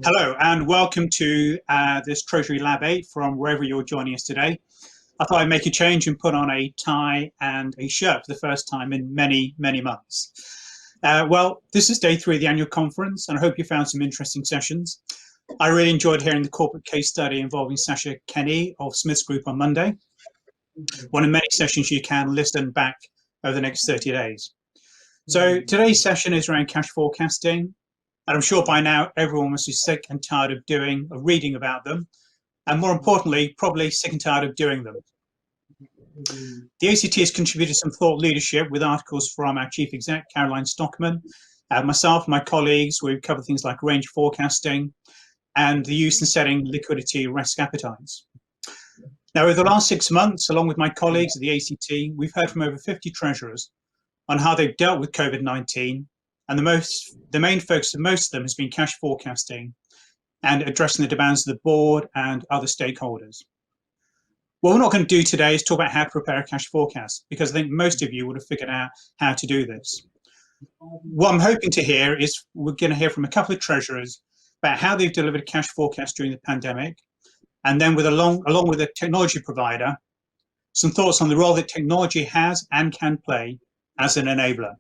Hello and welcome to this Treasury Lab 8 from wherever you're joining us today. I thought I'd make a change and put on a tie and a shirt for the first time in many, many months. Well, this is day 3 of the annual conference, and I hope you found some interesting sessions. I really enjoyed hearing the corporate case study involving Sasha Kenny of Smith's Group on Monday. One of many sessions you can listen back over the next 30 days. So today's session is around cash forecasting. And I'm sure by now everyone must be sick and tired of reading about them, and more importantly, probably sick and tired of doing them. The ACT has contributed some thought leadership with articles from our Chief Exec, Caroline Stockman, myself, my colleagues. We've covered things like range forecasting and the use and setting liquidity risk appetites. Now, over the last 6 months, along with my colleagues at the ACT, we've heard from over 50 treasurers on how they've dealt with COVID-19. And the main focus of most of them has been cash forecasting and addressing the demands of the board and other stakeholders. What we're not going to do today is talk about how to prepare a cash forecast, because I think most of you would have figured out how to do this. What I'm hoping to hear is we're going to hear from a couple of treasurers about how they've delivered a cash forecast during the pandemic, and then along with a technology provider, some thoughts on the role that technology has and can play as an enabler.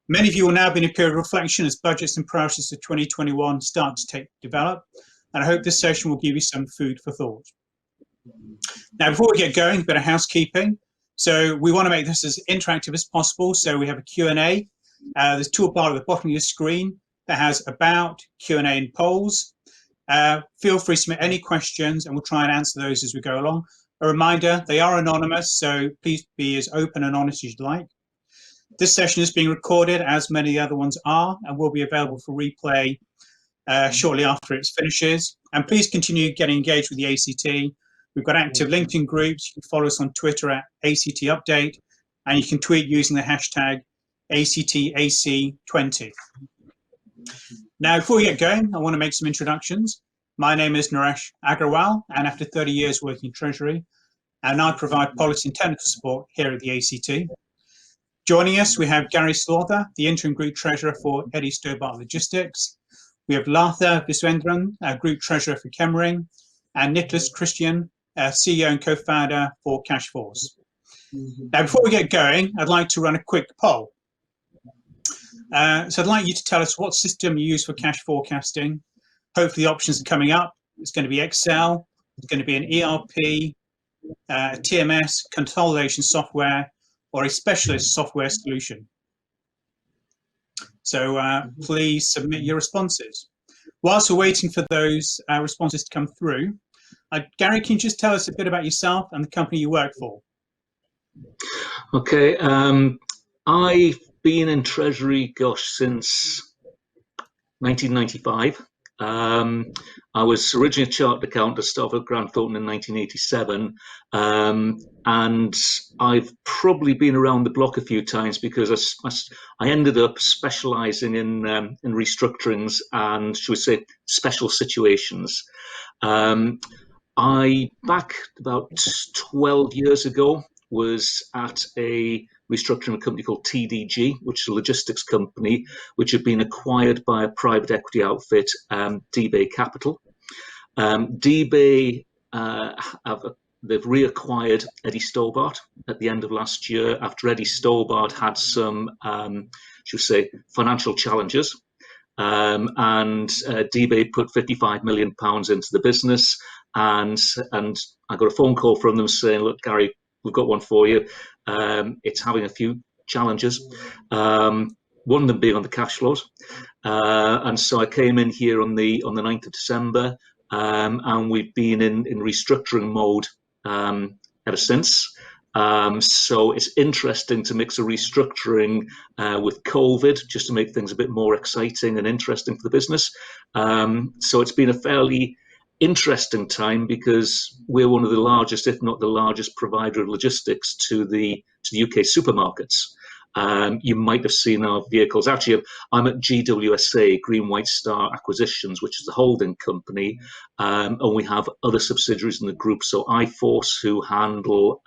Many of you will now be in a period of reflection as budgets and priorities for 2021 start to develop, and I hope this session will give you some food for thought. Now, before we get going, a bit of housekeeping. So we want to make this as interactive as possible, so we have a Q&A. There's a toolbar at the bottom of your screen that has about, Q&A and polls. Feel free to submit any questions and we'll try and answer those as we go along. A reminder, they are anonymous, so please be as open and honest as you'd like. This session is being recorded, as many of the other ones are, and will be available for replay shortly after it finishes. And please continue getting engaged with the ACT. We've got active LinkedIn groups. You can follow us on Twitter at ACT Update, and you can tweet using the hashtag ACTAC20. Now, before we get going, I want to make some introductions. My name is Naresh Aggarwal, and after 30 years working in Treasury, and I provide policy and technical support here at the ACT. Joining us, we have Gary Slawther, the Interim Group Treasurer for Eddie Stobart Logistics. We have Slawther Group Treasurer for Chemring, and Nicolas Christiaen, CEO and co-founder for Cashforce. Now, before we get going, I'd like to run a quick poll. So I'd like you to tell us what system you use for cash forecasting. Hopefully the options are coming up. It's going to be Excel, it's going to be an ERP, TMS, consolidation software, or a specialist software solution. So please submit your responses. Whilst we're waiting for those responses to come through, Gary, can you just tell us a bit about yourself and the company you work for? Okay, I've been in Treasury, since 1995. I was originally a chartered accountant at Starford Grant Thornton in 1987, and I've probably been around the block a few times because I ended up specialising in restructurings and, should we say, special situations. I, back about 12 years ago, was at a restructuring company called TDG, which is a logistics company, which had been acquired by a private equity outfit, DBay Capital. DBay, they've reacquired Eddie Stobart at the end of last year after Eddie Stobart had some, should we say, financial challenges. And DBay put £55 million into the business, and I got a phone call from them saying, look, Gary, we've got one for you. It's having a few challenges, one of them being on the cash flows. And so I came in here on the 9th of December, and we've been in restructuring mode ever since. So it's interesting to mix a restructuring with COVID, just to make things a bit more exciting and interesting for the business. So it's been a fairly interesting time because we're one of the largest, if not the largest, provider of logistics to the UK supermarkets. You might have seen our vehicles. Actually, I'm at GWSA, Green White Star Acquisitions, which is the holding company, and we have other subsidiaries in the group. So iForce, who handle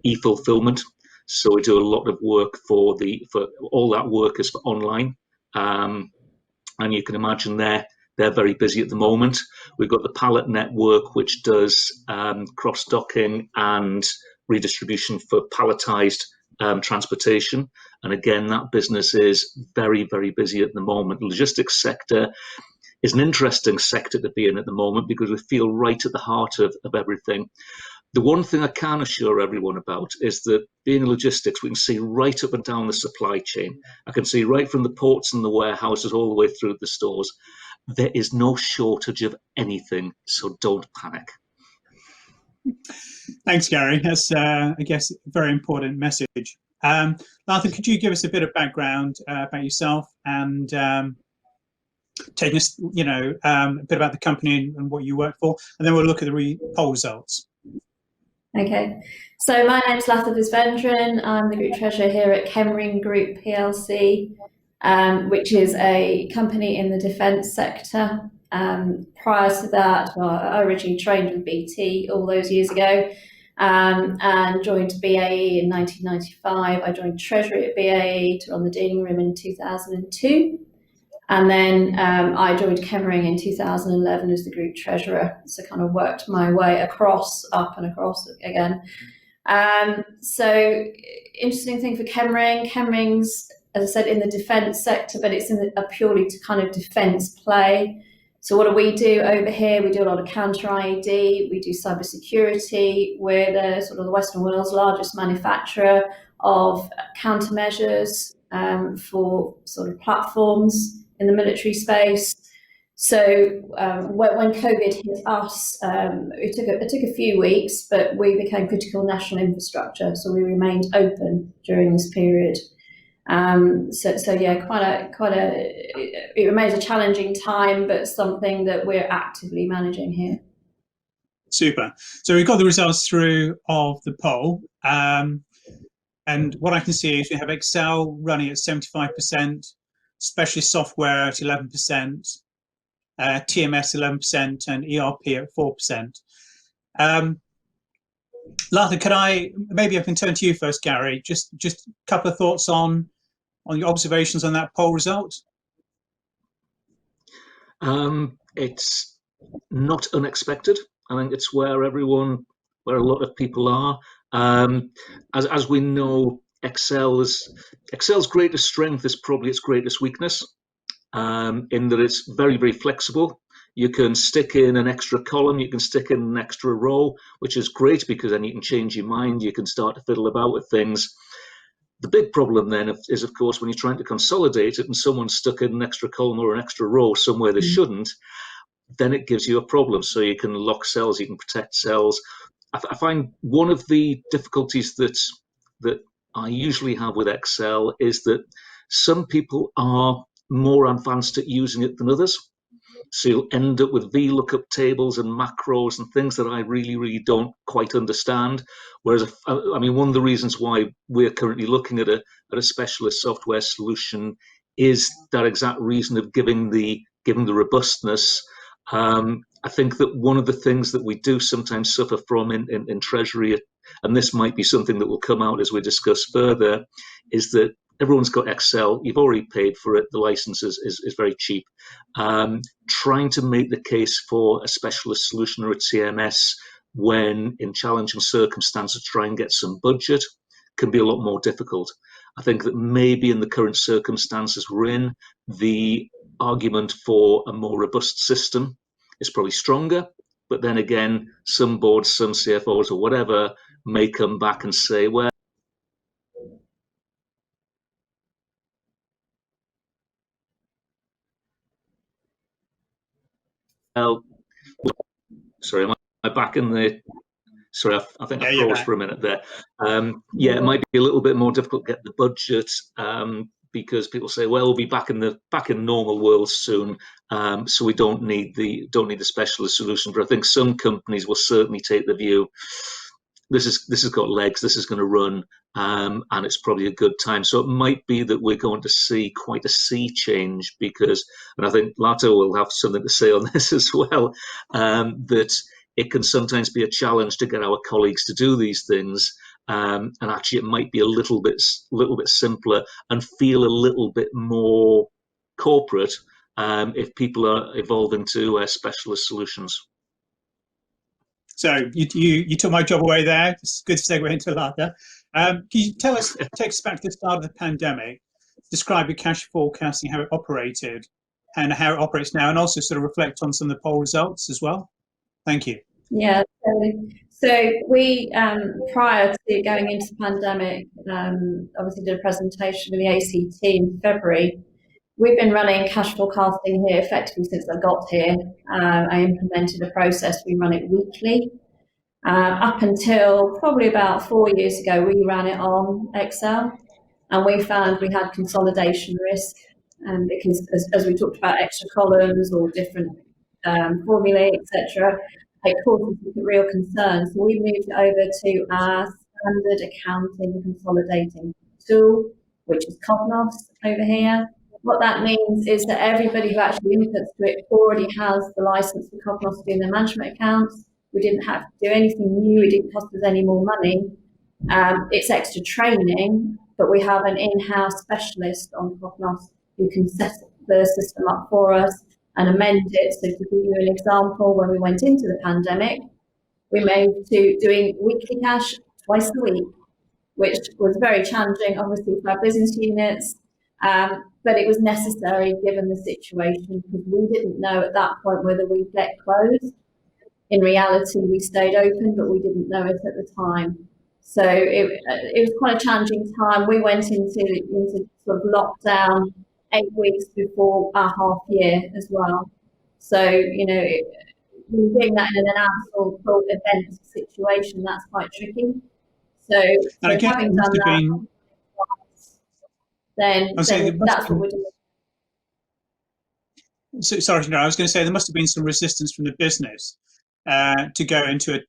e-fulfillment. So we do a lot of work for all that work is for online. and you can imagine they're very busy at the moment. We've got the pallet network, which does cross-docking and redistribution for palletized transportation. And again, that business is very, very busy at the moment. The logistics sector is an interesting sector to be in at the moment because we feel right at the heart of everything. The one thing I can assure everyone about is that being in logistics, we can see right up and down the supply chain. I can see right from the ports and the warehouses all the way through the stores. There is no shortage of anything, so don't panic. Thanks, Gary. That's, I guess, a very important message. Arthur, could you give us a bit of background about yourself and take us, a bit about the company and what you work for, and then we'll look at the poll results. Okay, so my name's Slawther. I'm the Group Treasurer here at Chemring Group PLC, which is a company in the defence sector. Prior to that, well, I originally trained with BT all those years ago and joined BAE in 1995. I joined Treasury at BAE to run the dealing room in 2002. And then I joined Chemring in 2011 as the Group Treasurer, so kind of worked my way up and across again. So interesting thing for Chemring. Chemring's, as I said, in the defence sector, but it's in a purely kind of defence play. So what do we do over here? We do a lot of counter IED, we do cybersecurity. We're the sort of the Western world's largest manufacturer of countermeasures for sort of platforms in the military space. So when COVID hit us, it took a few weeks, but we became critical national infrastructure. So we remained open during this period. So yeah, it remains a challenging time, but something that we're actively managing here. Super. So we've got the results through of the poll. And what I can see is we have Excel running at 75%, specialist software at 11%, TMS 11%, and ERP at 4%. Lars, maybe I can turn to you first, Gary. Just a couple of thoughts on your observations on that poll result. It's not unexpected. I think it's where a lot of people are. As we know, Excel's greatest strength is probably its greatest weakness, in that it's very, very flexible. You can stick in an extra column, you can stick in an extra row, which is great because then you can change your mind, you can start to fiddle about with things. The big problem then is, of course, when you're trying to consolidate it and someone's stuck in an extra column or an extra row somewhere they shouldn't, then it gives you a problem. So you can lock cells, you can protect cells. I find one of the difficulties that I usually have with Excel is that some people are more advanced at using it than others. So you'll end up with VLOOKUP tables and macros and things that I really, really don't quite understand. Whereas, one of the reasons why we're currently looking at a specialist software solution is that exact reason of giving the robustness. I think that one of the things that we do sometimes suffer from in Treasury, and this might be something that will come out as we discuss further, is that everyone's got Excel, you've already paid for it, the license is very cheap. Trying to make the case for a specialist solution or a TMS when in challenging circumstances try and get some budget can be a lot more difficult. I think that maybe in the current circumstances we're in, the argument for a more robust system is probably stronger, but then again, some boards, some CFOs or whatever may come back and say, well, sorry, am I back in the... Sorry, I think I froze for a minute there. Yeah, it might be a little bit more difficult to get the budget because people say, well, we'll be back in normal world soon, so we don't need the specialist solution. But I think some companies will certainly take the view, this has got legs, this is going to run, and it's probably a good time. So it might be that we're going to see quite a sea change because, and I think Lato will have something to say on this as well, that it can sometimes be a challenge to get our colleagues to do these things, and actually it might be a little bit simpler and feel a little bit more corporate if people are evolving to specialist solutions. So you took my job away there. It's a good segue into Slawther. Can you take us back to the start of the pandemic, describe your cash forecasting, how it operated, and how it operates now, and also sort of reflect on some of the poll results as well? Thank you. Yeah, so we, prior to going into the pandemic, obviously did a presentation with the ACT in February. We've been running cash forecasting here effectively since I got here. I implemented a process, we run it weekly. Up until probably about 4 years ago, we ran it on Excel, and we found we had consolidation risk, because as we talked about extra columns or different formulae, etc., it causes real concern. So we moved it over to our standard accounting consolidating tool, which is Cognos over here. What that means is that everybody who actually inputs to it already has the license for Cognos doing their management accounts. We didn't have to do anything new. It didn't cost us any more money. It's extra training, but we have an in-house specialist on Cognos who can set the system up for us and amend it. So to give you an example, when we went into the pandemic, we moved to doing weekly cash twice a week, which was very challenging, obviously, for our business units. But it was necessary given the situation, because we didn't know at that point whether we'd get closed. In reality, we stayed open, but we didn't know it at the time. So it was quite a challenging time. We went into sort of lockdown 8 weeks before our half year as well. So, you know, doing that in an actual full event situation, that's quite tricky. So having done that, then that's what we're doing. So, sorry, no, I was going to say there must have been some resistance from the business to go into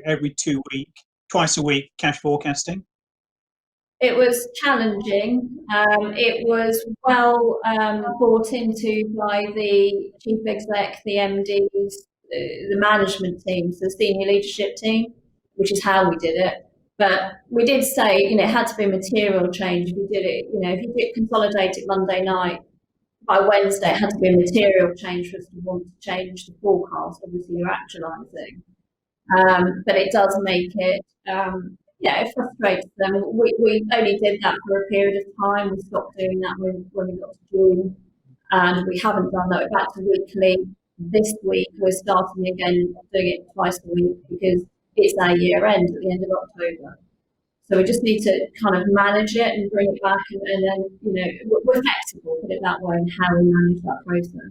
every 2 week, twice a week cash forecasting. It was challenging. It was well bought into by the chief exec, the MDs, the management teams, the senior leadership team, which is how we did it. But we did say, it had to be a material change. We did it, if you did consolidate it Monday night, by Wednesday it had to be a material change for us to want to change the forecast. Obviously, you're actualising. But it does make it, it frustrates them. We only did that for a period of time. We stopped doing that when we got to June. And we haven't done that. We're back to weekly. This week, we're starting again, doing it twice a week, because it's our year end at the end of October. So we just need to kind of manage it and bring it back, and then, we're flexible, put it that way, in how we manage that process.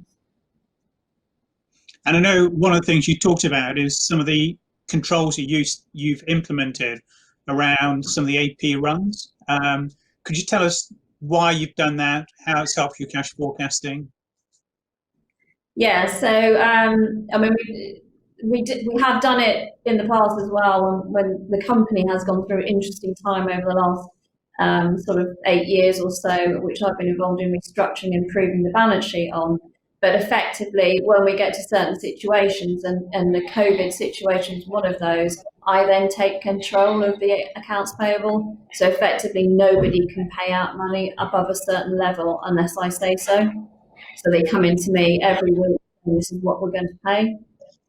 And I know one of the things you talked about is some of the controls you've implemented around some of the AP runs. Could you tell us why you've done that, how it's helped your cash forecasting? Yeah, so we have done it in the past as well, when the company has gone through an interesting time over the last sort of 8 years or so, which I've been involved in restructuring and improving the balance sheet on. But effectively, when we get to certain situations, and the COVID situation is one of those, I then take control of the accounts payable. So effectively, nobody can pay out money above a certain level unless I say so. So they come into me every week, and this is what we're going to pay.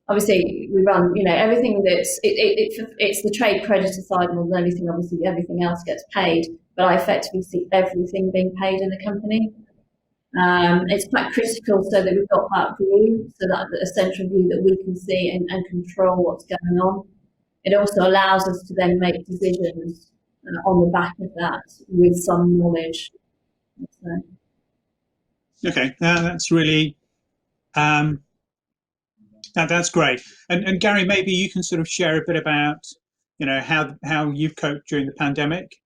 Obviously, we run, everything it's the trade creditor side more than anything. Obviously, everything else gets paid, but I effectively see everything being paid in the company. It's quite critical so that we've got that view, so that a central view that we can see and control what's going on. It also allows us to then make decisions on the back of that with some knowledge. So. Okay, that's really that's great. And Gary, maybe you can sort of share a bit about how you've coped during the pandemic.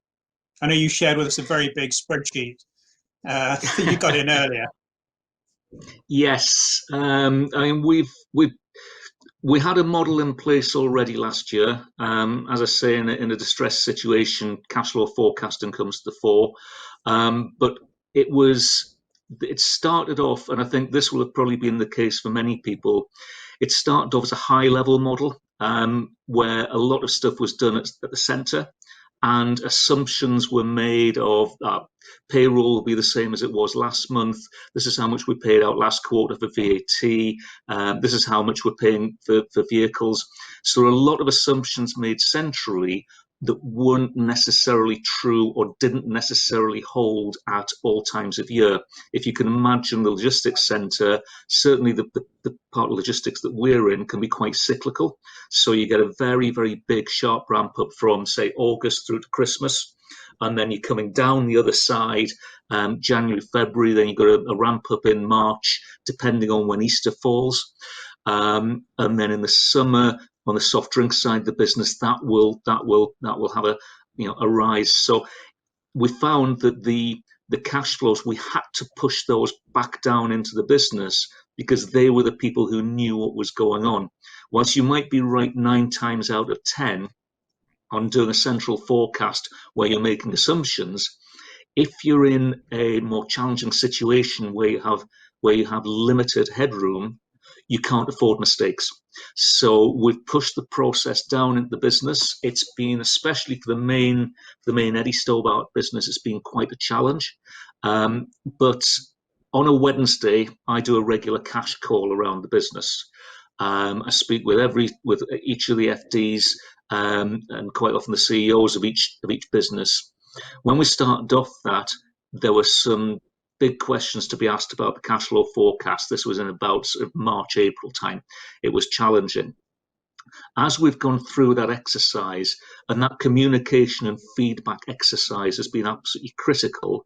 I know you shared with us a very big spreadsheet that you got in earlier. Yes, I mean we had a model in place already last year. As I say, in a distressed situation, cash flow forecasting comes to the fore. But it started off, and I think this will have probably been the case for many people. It started off as a high-level model where a lot of stuff was done at the centre, and assumptions were made of payroll will be the same as it was last month. This is how much we paid out last quarter for VAT. This is how much we're paying for vehicles. So there are a lot of assumptions made centrally that weren't necessarily true or didn't necessarily hold at all times of year. If you can imagine the logistics centre, certainly the part of logistics that we're in can be quite cyclical. So you get a very, very big sharp ramp up from, say, August through to Christmas. And then you're coming down the other side, January, February, then you've got a ramp up in March, depending on when Easter falls. And then in the summer, on the soft drink side of the business, that will have a rise. So we found that the cash flows, we had to push those back down into the business because they were the people who knew what was going on. Whilst you might be right 9 times out of 10 on doing a central forecast where you're making assumptions, if you're in a more challenging situation where you have limited headroom, you can't afford mistakes. So we've pushed the process down into the business. It's been, especially for the main Eddie Stobart business, it's been quite a challenge. But on a Wednesday, I do a regular cash call around the business. I speak with each of the FDs and quite often the CEOs of each business. When we started off that, there were some big questions to be asked about the cash flow forecast. This was in about sort of March, April time. It was challenging. As we've gone through that exercise, and that communication and feedback exercise has been absolutely critical,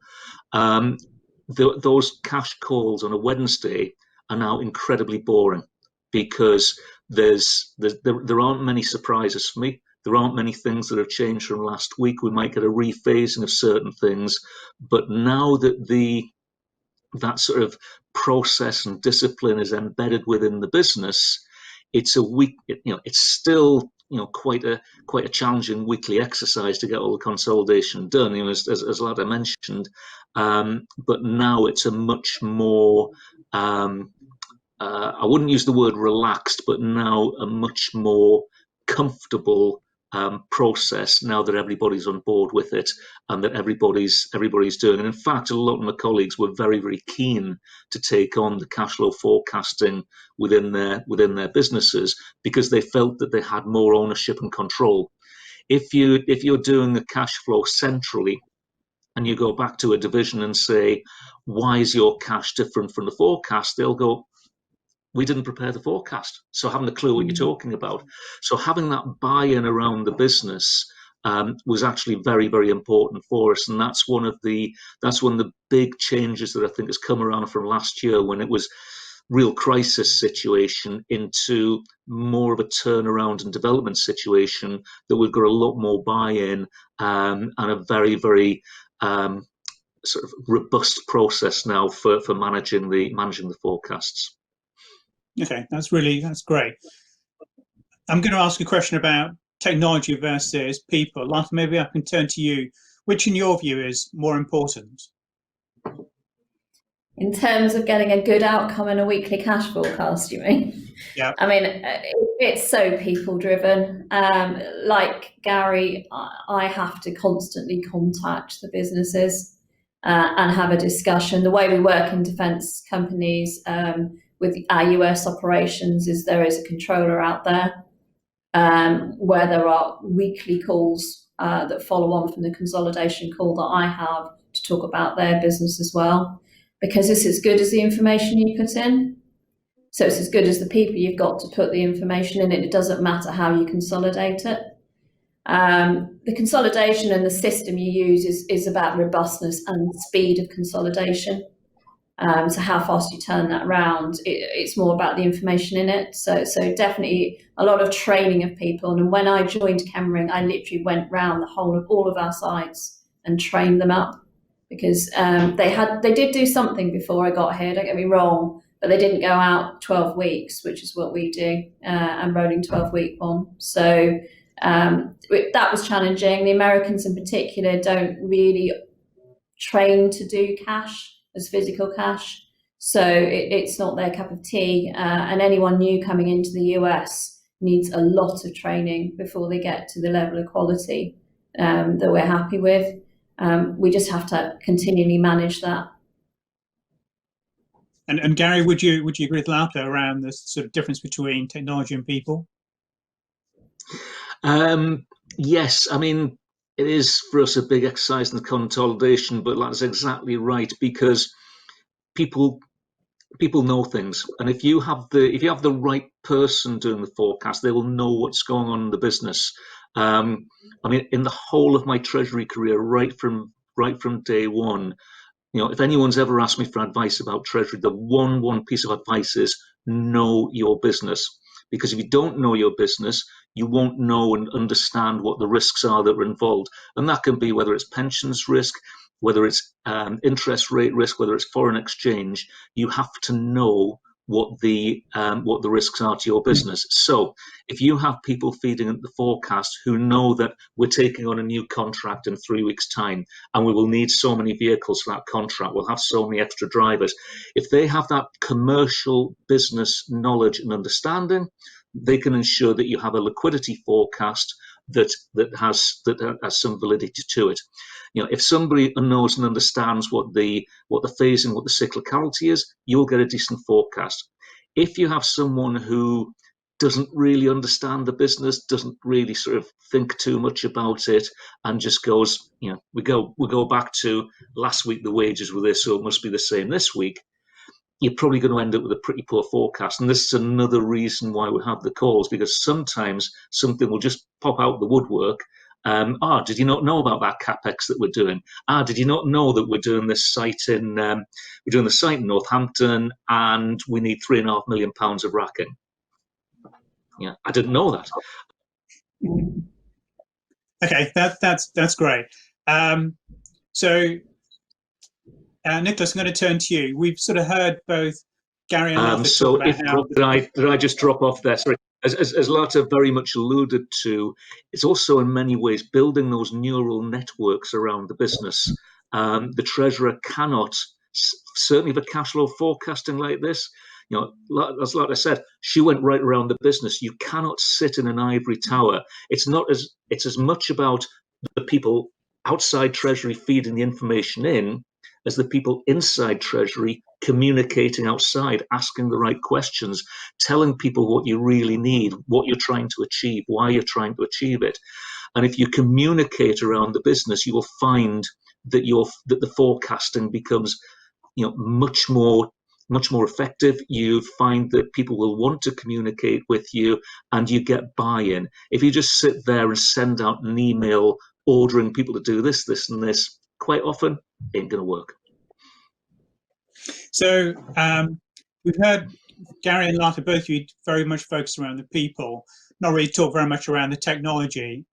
those cash calls on a Wednesday are now incredibly boring because there aren't many surprises for me. There aren't many things that have changed from last week. We might get a rephasing of certain things, but now that that sort of process and discipline is embedded within the business, it's still quite a challenging weekly exercise to get all the consolidation done, as Slawther mentioned. But now it's a much more I wouldn't use the word relaxed, but now a much more comfortable process now that everybody's on board with it and that everybody's doing. And in fact, a lot of my colleagues were very, very keen to take on the cash flow forecasting within their businesses because they felt that they had more ownership and control. If you're doing the cash flow centrally and you go back to a division and say, why is your cash different from the forecast? They'll go, we didn't prepare the forecast, so haven't a clue what you're talking about. So having that buy-in around the business was actually very, very important for us, and that's one of the big changes that I think has come around from last year when it was real crisis situation into more of a turnaround and development situation, that we've got a lot more buy-in and a very, very sort of robust process now for managing the forecasts. Okay, that's great. I'm going to ask a question about technology versus people. Lars, maybe I can turn to you. Which, in your view, is more important? In terms of getting a good outcome in a weekly cash forecast, you mean? Yeah. I mean, it's so people-driven. Like Gary, I have to constantly contact the businesses and have a discussion. The way we work in defence companies with our US operations is there is a controller out there where there are weekly calls that follow on from the consolidation call that I have to talk about their business as well, because it's as good as the information you put in. So it's as good as the people you've got to put the information in, and it doesn't matter how you consolidate it. The consolidation and the system you use is about robustness and speed of consolidation. So how fast you turn that around, it's more about the information in it. So definitely a lot of training of people. And when I joined Chemring, I literally went round the whole of all of our sites and trained them up, because they did do something before I got here, don't get me wrong, but they didn't go out 12 weeks, which is what we do, and rolling 12-week one. So that was challenging. The Americans in particular don't really train to do cash as physical cash, so it's not their cup of tea, and anyone new coming into the US needs a lot of training before they get to the level of quality that we're happy with. We just have to continually manage that. And Gary, would you agree with Slawther around the sort of difference between technology and people? Yes, I mean, it is for us a big exercise in the consolidation, but that's exactly right, because people know things, and if you have the right person doing the forecast, they will know what's going on in the business. I mean, in the whole of my treasury career, right from day one, if anyone's ever asked me for advice about treasury, the one piece of advice is know your business. Because if you don't know your business, you won't know and understand what the risks are that are involved. And that can be whether it's pensions risk, whether it's interest rate risk, whether it's foreign exchange. You have to know what the risks are to your business. So if you have people feeding into the forecast who know that we're taking on a new contract in 3 weeks' time and we will need so many vehicles for that contract, we'll have so many extra drivers. If they have that commercial business knowledge and understanding, they can ensure that you have a liquidity forecast that has some validity to it. If somebody knows and understands what the phasing, what the cyclicality is, you'll get a decent forecast. If you have someone who doesn't really understand the business, doesn't really sort of think too much about it, and just goes, we go back to last week the wages were this, so it must be the same this week, you're probably going to end up with a pretty poor forecast. And this is another reason why we have the calls, because sometimes something will just pop out the woodwork. Did you not know about that capex that we're doing? Did you not know that we're doing this site in Northampton and we need £3.5 million of racking? Yeah, I didn't know that. Okay, that's great. Nicolas, I'm going to turn to you. We've sort of heard both Gary and Slawther talk about how... Did I just drop off there? Sorry. As Slawther very much alluded to, it's also in many ways building those neural networks around the business. The treasurer cannot, certainly for cash flow forecasting like this, as Slawther said, she went right around the business. You cannot sit in an ivory tower. It's as much about the people outside treasury feeding the information in as the people inside treasury communicating outside, asking the right questions, telling people what you really need, what you're trying to achieve, why you're trying to achieve it. And if you communicate around the business, you will find that the forecasting becomes much more effective. You find that people will want to communicate with you and you get buy-in. If you just sit there and send out an email ordering people to do this, this and this, quite often it ain't going to work. So we've heard Gary and Slawther, both of you very much focused around the people, not really talk very much around the technology.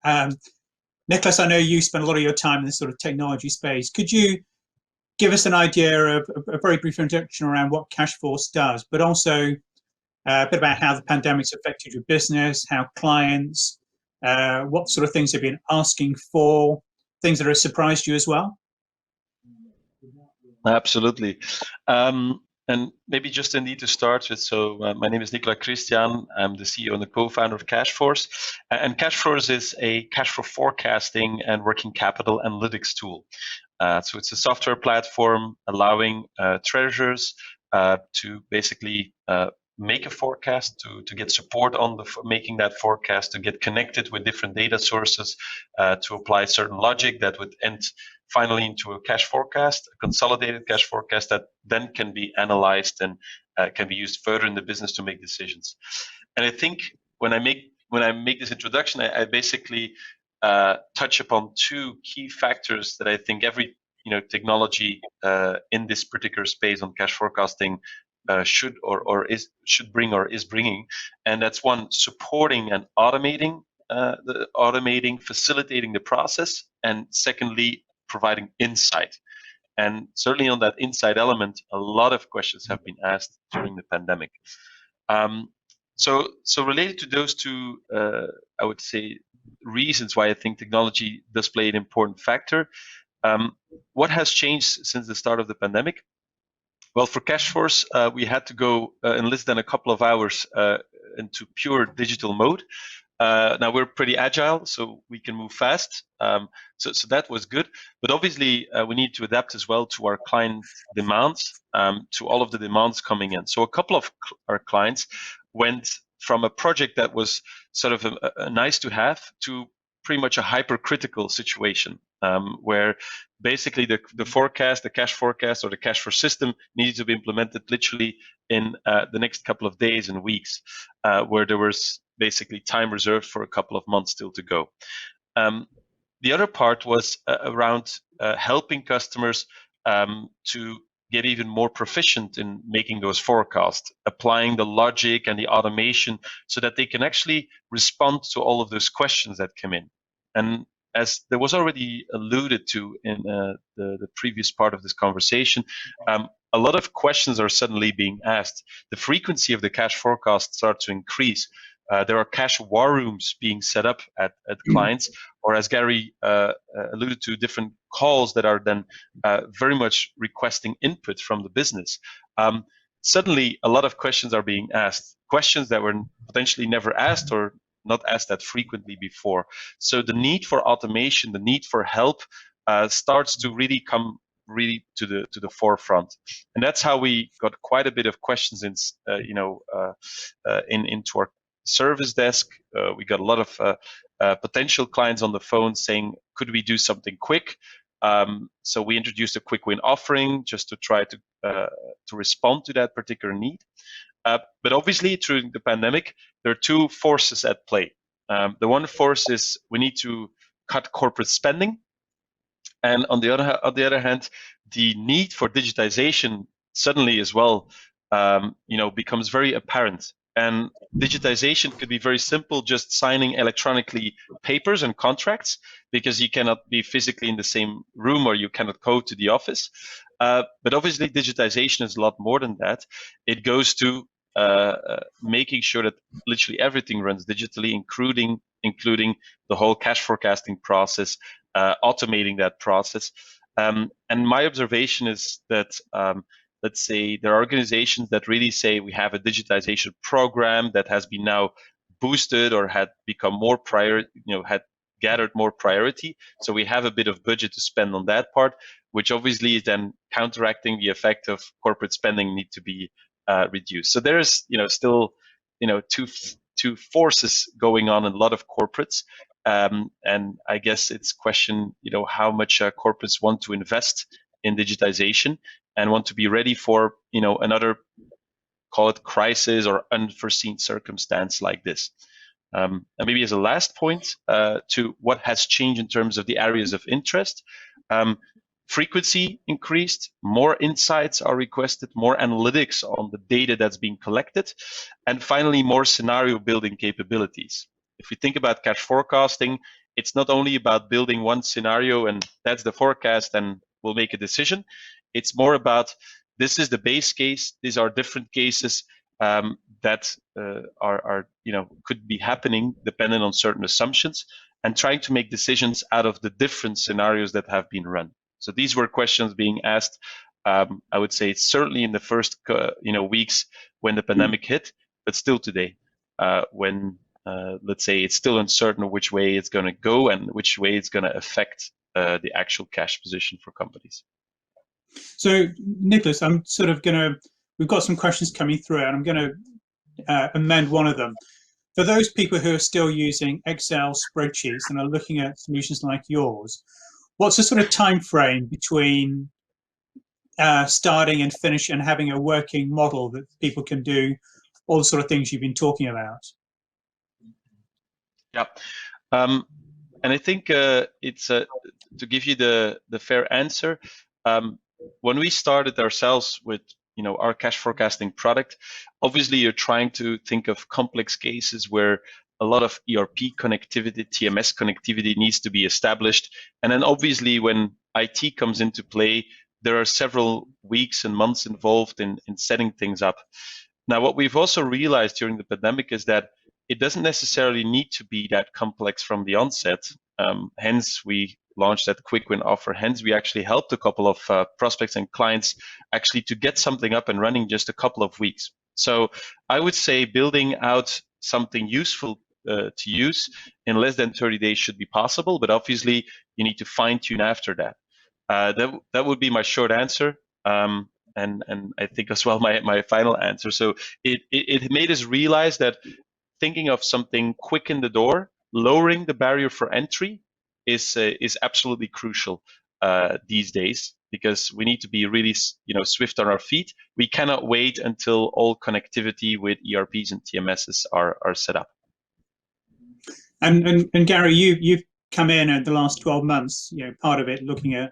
Nicolas, I know you spend a lot of your time in this sort of technology space. Could you give us an idea of a very brief introduction around what Cashforce does, but also a bit about how the pandemic's affected your business, how clients, what sort of things they've been asking for, things that have surprised you as well? Absolutely. And maybe just indeed to start with, so my name is Nicolas Christiaen. I'm the CEO and the co-founder of Cashforce. And Cashforce is a cash flow forecasting and working capital analytics tool. So it's a software platform allowing treasurers to basically make a forecast, to get support on making that forecast, to get connected with different data sources, to apply certain logic that would end finally into a cash forecast, a consolidated cash forecast that then can be analyzed and can be used further in the business to make decisions. And I think when I make this introduction, I basically touch upon two key factors that I think every technology in this particular space on cash forecasting should bring or is bringing, and that's one, supporting and automating, facilitating the process, and secondly, providing insight. And certainly on that insight element, a lot of questions have been asked during the pandemic. So related to those two, I would say, reasons why I think technology does play an important factor. What has changed since the start of the pandemic? Well, for Cashforce, we had to go in less than a couple of hours into pure digital mode. Now we're pretty agile, so we can move fast. So that was good. But obviously, we need to adapt as well to our client demands, to all of the demands coming in. So a couple of our clients went from a project that was sort of a nice to have to pretty much a hypercritical situation, where basically the forecast, the cash forecast or the Cashforce system needed to be implemented literally in the next couple of days and weeks, where there was basically time reserved for a couple of months still to go. The other part was around helping customers to get even more proficient in making those forecasts, applying the logic and the automation so that they can actually respond to all of those questions that come in. And as there was already alluded to in the previous part of this conversation, a lot of questions are suddenly being asked. The frequency of the cash forecast starts to increase. There are cash war rooms being set up at clients, or as Gary alluded to, different calls that are then very much requesting input from the business. Suddenly, a lot of questions are being asked, questions that were potentially never asked or not asked that frequently before. So the need for automation, the need for help starts to really come to the forefront, and that's how we got quite a bit of questions into our service desk. We got a lot of potential clients on the phone saying, could we do something quick? So we introduced a quick win offering just to try to respond to that particular need. But obviously, through the pandemic, there are two forces at play. The one force is we need to cut corporate spending. And on the other hand, the need for digitization suddenly as well, becomes very apparent. And digitization could be very simple, just signing electronically papers and contracts, because you cannot be physically in the same room or you cannot go to the office. But obviously, digitization is a lot more than that. It goes to making sure that literally everything runs digitally, including the whole cash forecasting process, automating that process. And my observation is that let's say there are organizations that really say we have a digitization program that has been now boosted or had become more had gathered more priority. So we have a bit of budget to spend on that part, which obviously is then counteracting the effect of corporate spending need to be reduced. So there's still two forces going on in a lot of corporates, and I guess it's question how much corporates want to invest in digitization and want to be ready for another, call it crisis or unforeseen circumstance like this. And maybe as a last point to what has changed in terms of the areas of interest. Frequency increased, more insights are requested, more analytics on the data that's being collected, and finally, more scenario building capabilities. If we think about cash forecasting, it's not only about building one scenario and that's the forecast and we'll make a decision. It's more about this is the base case, these are different cases that are could be happening depending on certain assumptions, and trying to make decisions out of the different scenarios that have been run. So these were questions being asked. I would say it's certainly in the first weeks when the pandemic hit, but still today, when let's say it's still uncertain which way it's going to go and which way it's going to affect the actual cash position for companies. So Nicolas, I'm sort of we've got some questions coming through, and I'm going to amend one of them. For those people who are still using Excel spreadsheets and are looking at solutions like yours, what's the sort of time frame between starting and finish and having a working model that people can do all the sort of things you've been talking about? Yeah, and I think it's to give you the fair answer. When we started ourselves with our cash forecasting product, obviously you're trying to think of complex cases where a lot of ERP connectivity, TMS connectivity needs to be established. And then obviously when IT comes into play, there are several weeks and months involved in setting things up. Now, what we've also realized during the pandemic is that it doesn't necessarily need to be that complex from the onset. Hence, we launched that quick win offer. Hence, we actually helped a couple of prospects and clients actually to get something up and running just a couple of weeks. So I would say building out something useful to use in less than 30 days should be possible, but obviously you need to fine tune after that. That would be my short answer, and I think as well my final answer. So it made us realize that thinking of something quick in the door, lowering the barrier for entry, is absolutely crucial these days, because we need to be really swift on our feet. We cannot wait until all connectivity with ERPs and TMSs are set up. And Gary, you've come in the last 12 months, part of it looking at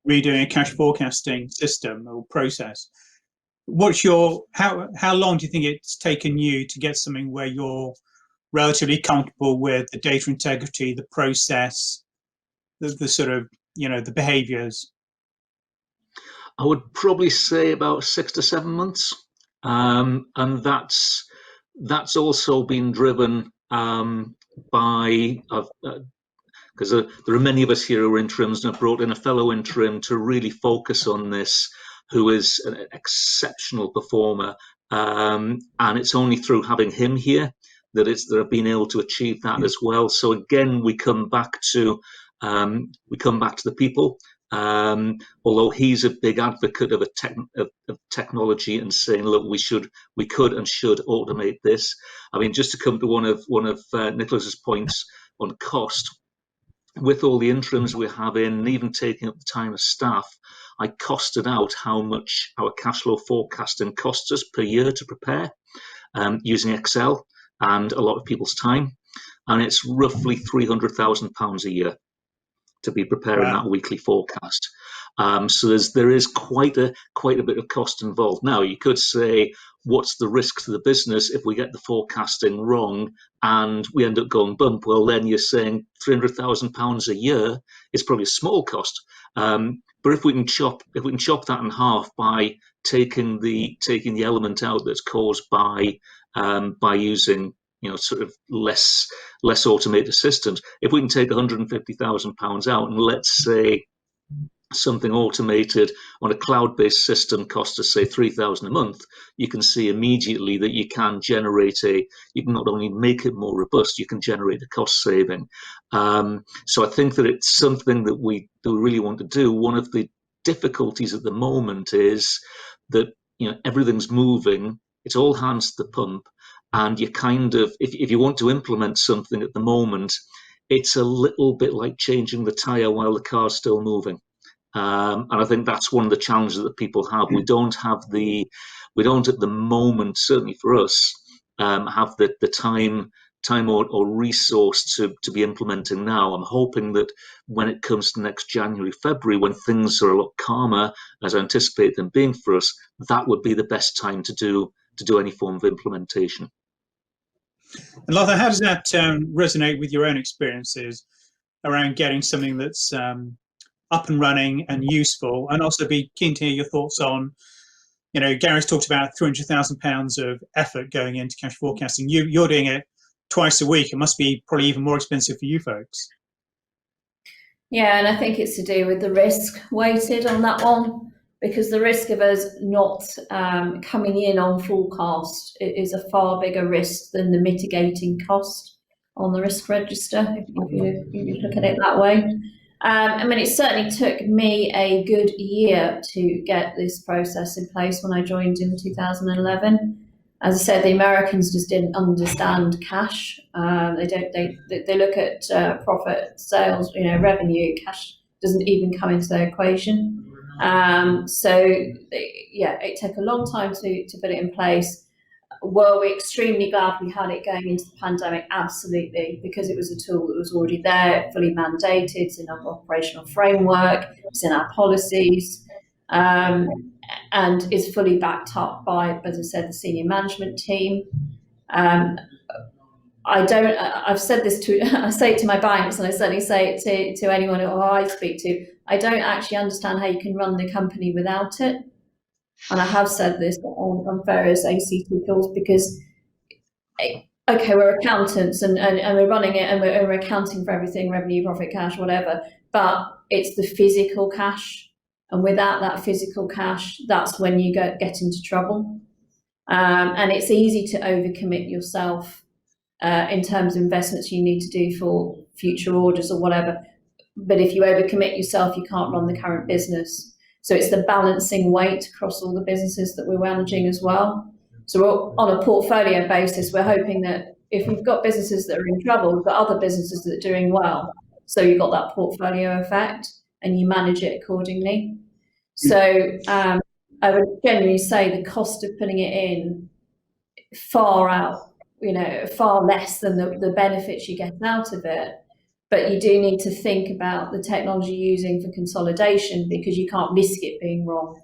redoing a cash forecasting system or process. How long do you think it's taken you to get something where you're relatively comfortable with the data integrity, the process, the sort of, the behaviors? I would probably say about 6 to 7 months. And that's also been driven by, because there are many of us here who are interims, and I've brought in a fellow interim to really focus on this, who is an exceptional performer. And it's only through having him here that I've been able to achieve that as well. So again, we come back to the people. Although he's a big advocate of technology and saying, look, we could and should automate this. I mean, just to come to one of Nicolas's points on cost, with all the interims we have in, and even taking up the time of staff, I costed out how much our cash flow forecasting costs us per year to prepare, using Excel and a lot of people's time, and it's roughly £300,000 a year to be preparing that weekly forecast. So there is quite a bit of cost involved. Now, you could say, what's the risk to the business if we get the forecasting wrong and we end up going bump? Well, then you're saying £300,000 a year is probably a small cost. But if we can chop that in half by taking the element out that's caused by using sort of less automated systems. If we can take £150,000 out, and let's say something automated on a cloud-based system costs us, say, £3,000 a month, you can see immediately that you can not only make it more robust, you can generate a cost saving. So I think that it's something that we really want to do. One of the difficulties at the moment is that everything's moving, it's all hands to the pump. And you kind of, if you want to implement something at the moment, it's a little bit like changing the tyre while the car's still moving. And I think that's one of the challenges that people have. We don't at the moment, certainly for us, have the time or resource to be implementing now. I'm hoping that when it comes to next January, February, when things are a lot calmer, as I anticipate them being for us, that would be the best time to do any form of implementation. And Slawther, how does that resonate with your own experiences around getting something that's up and running and useful? And also be keen to hear your thoughts on, Gary's talked about £300,000 of effort going into cash forecasting. You're doing it twice a week. It must be probably even more expensive for you folks. Yeah, and I think it's to do with the risk weighted on that one, because the risk of us not coming in on forecast is a far bigger risk than the mitigating cost on the risk register, if you look at it that way. I mean, it certainly took me a good year to get this process in place when I joined in 2011. As I said, the Americans just didn't understand cash. They look at profit, sales, revenue. Cash doesn't even come into their equation. It took a long time to put it in place. Were we extremely glad we had it going into the pandemic? Absolutely, because it was a tool that was already there, fully mandated, it's in our operational framework, it's in our policies, and is fully backed up by, as I said, the senior management team. I've said this I say it to my banks, and I certainly say it to anyone who I speak to. I don't actually understand how you can run the company without it. And I have said this on various ACT calls, because, okay, we're accountants and we're running it and we're accounting for everything, revenue, profit, cash, whatever, but it's the physical cash. And without that physical cash, that's when you get into trouble. And it's easy to overcommit yourself in terms of investments you need to do for future orders or whatever. But if you overcommit yourself, you can't run the current business. So it's the balancing weight across all the businesses that we're managing as well. So we're, on a portfolio basis, we're hoping that if we've got businesses that are in trouble, we've got other businesses that are doing well. So you've got that portfolio effect and you manage it accordingly. So I would generally say the cost of putting it in far less than the benefits you get out of it. But you do need to think about the technology you're using for consolidation, because you can't risk it being wrong.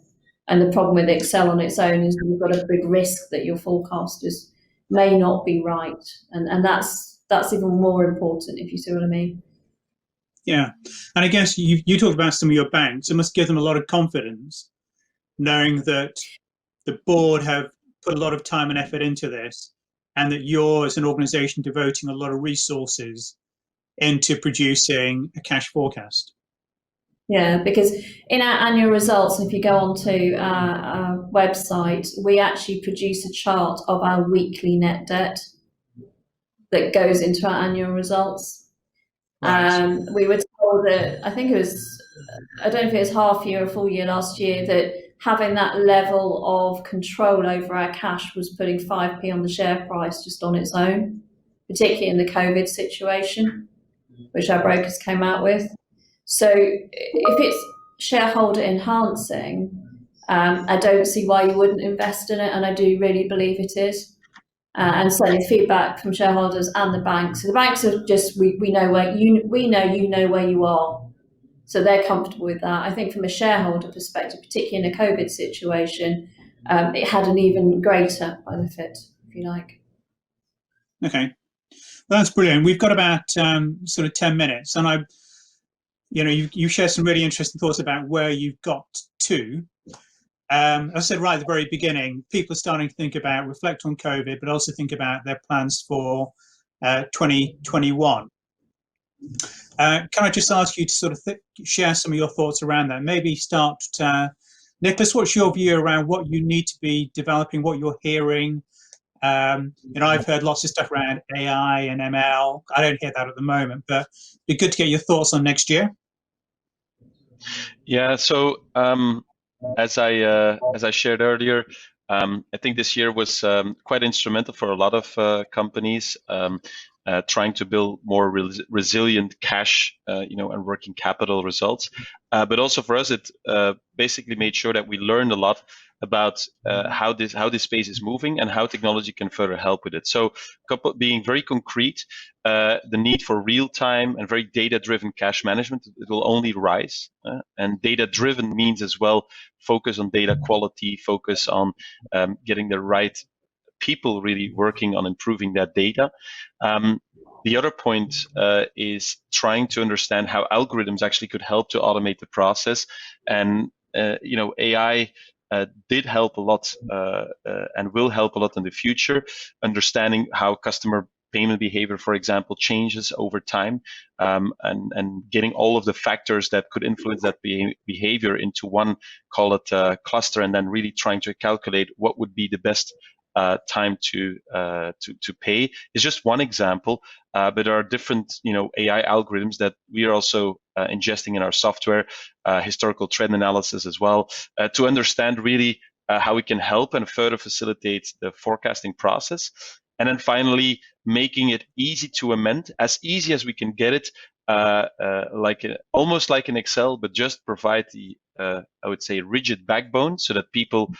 And the problem with Excel on its own is you've got a big risk that your forecasters may not be right. And that's even more important, if you see what I mean. Yeah. And I guess you talked about some of your banks. It must give them a lot of confidence, knowing that the board have put a lot of time and effort into this, and that you're, as an organization, devoting a lot of resources into producing a cash forecast. Yeah, because in our annual results, if you go onto our website, we actually produce a chart of our weekly net debt that goes into our annual results. Right. We were told that, I think it was, I don't know if it was half year or full year last year, that having that level of control over our cash was putting 5p on the share price just on its own, particularly in the COVID situation, which our brokers came out with. So if it's shareholder enhancing, I don't see why you wouldn't invest in it, and I do really believe it is. And certainly feedback from shareholders and the banks. So the banks are just, we know where you know where you are, so they're comfortable with that. I think from a shareholder perspective, particularly in a COVID situation, it had an even greater benefit, if you like. Okay, that's brilliant. We've got about sort of 10 minutes, and you share some really interesting thoughts about where you've got to. I said right at the very beginning, people are starting to think about, reflect on COVID, but also think about their plans for 2021. Can I just ask you to sort of share some of your thoughts around that? Maybe start, Nicolas, what's your view around what you need to be developing, what you're hearing? I've heard lots of stuff around AI and ML. I don't hear that at the moment, but it'd be good to get your thoughts on next year. Yeah, so as I shared earlier, I think this year was quite instrumental for a lot of companies trying to build more resilient cash, and working capital results. But also for us, it basically made sure that we learned a lot about how this space is moving and how technology can further help with it. So, being very concrete, the need for real-time and very data-driven cash management, it will only rise. And data-driven means as well focus on data quality, focus on getting the right people really working on improving that data. The other point is trying to understand how algorithms actually could help to automate the process. And AI did help a lot and will help a lot in the future, understanding how customer payment behavior, for example, changes over time, and getting all of the factors that could influence that behavior into one, call it cluster, and then really trying to calculate what would be the best time to pay is just one example. But there are different AI algorithms that we are also ingesting in our software, historical trend analysis as well, to understand really how we can help and further facilitate the forecasting process. And then finally, making it easy to amend, as easy as we can get it, almost like in Excel, but just provide the, I would say, rigid backbone so that people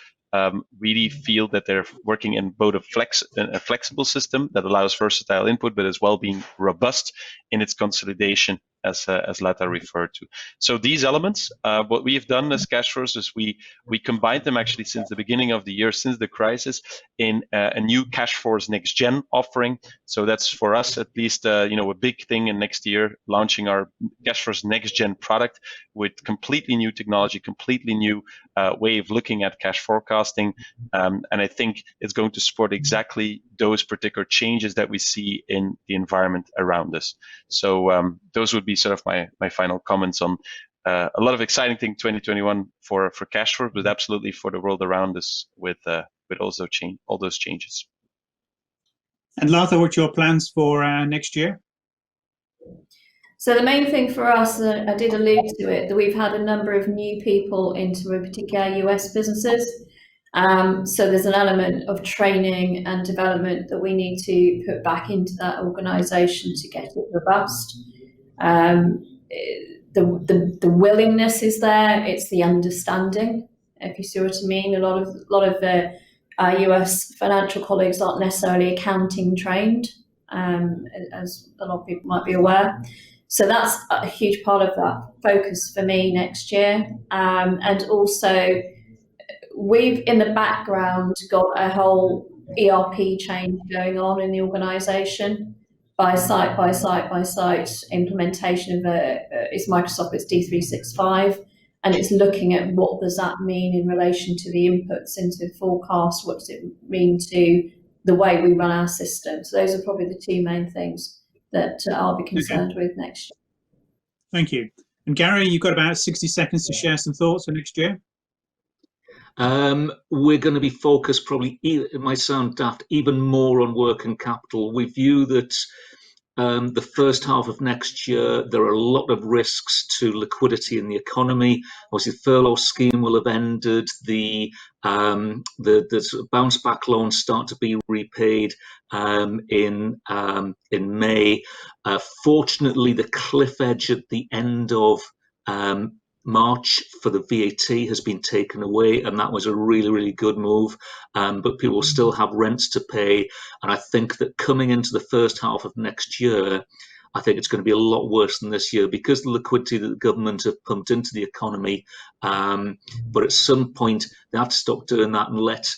really feel that they're working in both a flexible system that allows versatile input, but as well being robust in its consolidation, as Slawther referred to. So these elements, what we have done as Cashforce is we combined them actually since the beginning of the year, since the crisis, in a new Cashforce Next Gen offering. So that's for us at least, a big thing in next year, launching our Cashforce Next Gen product with completely new technology, completely new way of looking at cash forecasting. And I think it's going to support exactly those particular changes that we see in the environment around us. So those would be sort of my final comments on a lot of exciting thing 2021 for Cashforce, but absolutely for the world around us with all those changes. And Slawther, what's your plans for next year? So the main thing for us, I did allude to it, that we've had a number of new people into in particular US businesses. So there's an element of training and development that we need to put back into that organisation to get it robust. The willingness is there; it's the understanding. If you see what I mean, a lot of the US financial colleagues aren't necessarily accounting trained, as a lot of people might be aware. So that's a huge part of that focus for me next year. And also, we've in the background got a whole ERP change going on in the organisation by site implementation of it's Microsoft, it's D365, and it's looking at what does that mean in relation to the inputs into forecast, what does it mean to the way we run our system. So those are probably the two main things that I'll be concerned with next year. Thank you. And Gary, you've got about 60 seconds to share some thoughts for next year. We're going to be focused, probably, it might sound daft, even more on working capital. We view that the first half of next year, there are a lot of risks to liquidity in the economy. Obviously, the furlough scheme will have ended. The bounce back loans start to be repaid in May. Fortunately, the cliff edge at the end of March for the VAT has been taken away, and that was a really, really good move. But people will still have rents to pay, and I think that coming into the first half of next year, I think it's going to be a lot worse than this year because the liquidity that the government have pumped into the economy. But at some point, they have to stop doing that and let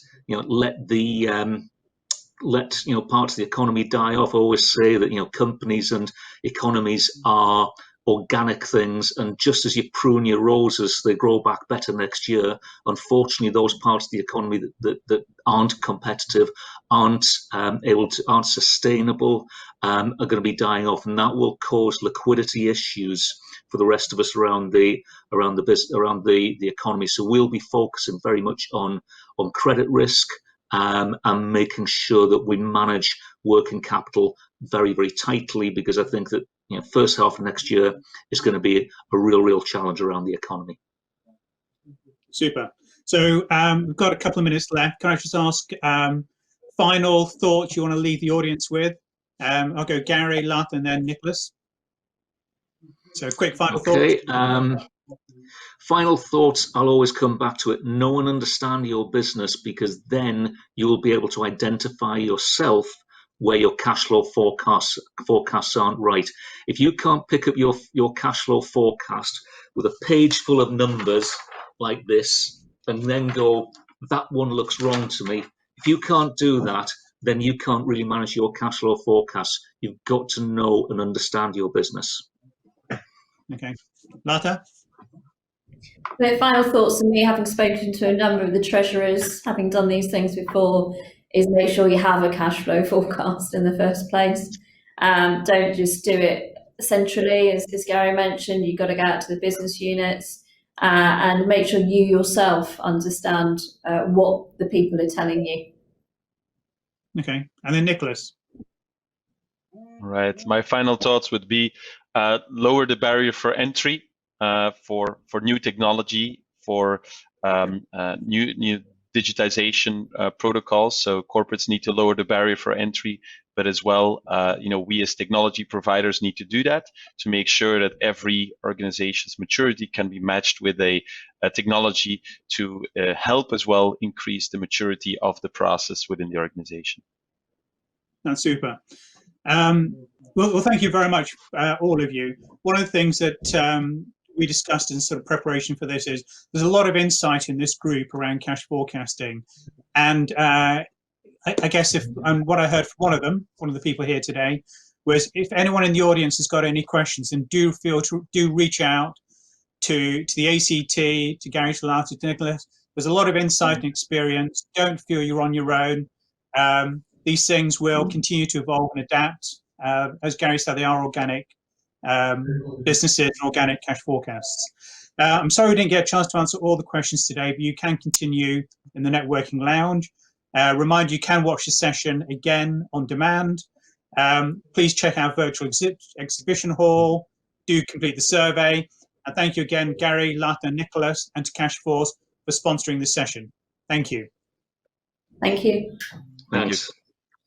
parts of the economy die off. I always say that companies and economies are organic things, and just as you prune your roses, they grow back better next year. Unfortunately, those parts of the economy that aren't competitive, aren't sustainable, are going to be dying off, and that will cause liquidity issues for the rest of us around the economy. So we'll be focusing very much on credit risk and making sure that we manage working capital very, very tightly, because I think that first half of next year is going to be a real challenge around the economy. Super. So we've got a couple of minutes left. Can I just ask final thoughts you want to leave the audience with? I'll go Gary, Lars, and then Nicolas. So quick final thoughts. Final thoughts, I'll always come back to it. Know and understand your business, because then you will be able to identify yourself where your cash flow forecasts aren't right. If you can't pick up your cash flow forecast with a page full of numbers like this and then go, that one looks wrong to me. If you can't do that, then you can't really manage your cash flow forecast. You've got to know and understand your business. Okay. Slawther? The final thoughts for me, having spoken to a number of the treasurers, having done these things before, is make sure you have a cash flow forecast in the first place. Don't just do it centrally, as Gary mentioned. You've got to go out to the business units and make sure you yourself understand what the people are telling you. Okay, and then Nicolas. Right. My final thoughts would be lower the barrier for entry for new technology, for new digitization protocols. So corporates need to lower the barrier for entry, but as well, we as technology providers need to do that to make sure that every organization's maturity can be matched with a technology to help as well increase the maturity of the process within the organization. That's super. Well, thank you very much, all of you. One of the things that we discussed in sort of preparation for this is there's a lot of insight in this group around cash forecasting, and I guess what I heard from one of the people here today, was if anyone in the audience has got any questions, then do reach out to the ACT, to Gary, to Lars, to Nicolas. There's a lot of insight and experience. Don't feel you're on your own. These things will continue to evolve and adapt. As Gary said, they are organic businesses and organic cash forecasts. I'm sorry we didn't get a chance to answer all the questions today, but you can continue in the networking lounge. Remind you can watch the session again on demand. Please check our virtual exhibition hall. Do complete the survey. And thank you again, Gary, Lars, and Nicolas, and to Cashforce for sponsoring this session. Thank you. Thank you. Thanks.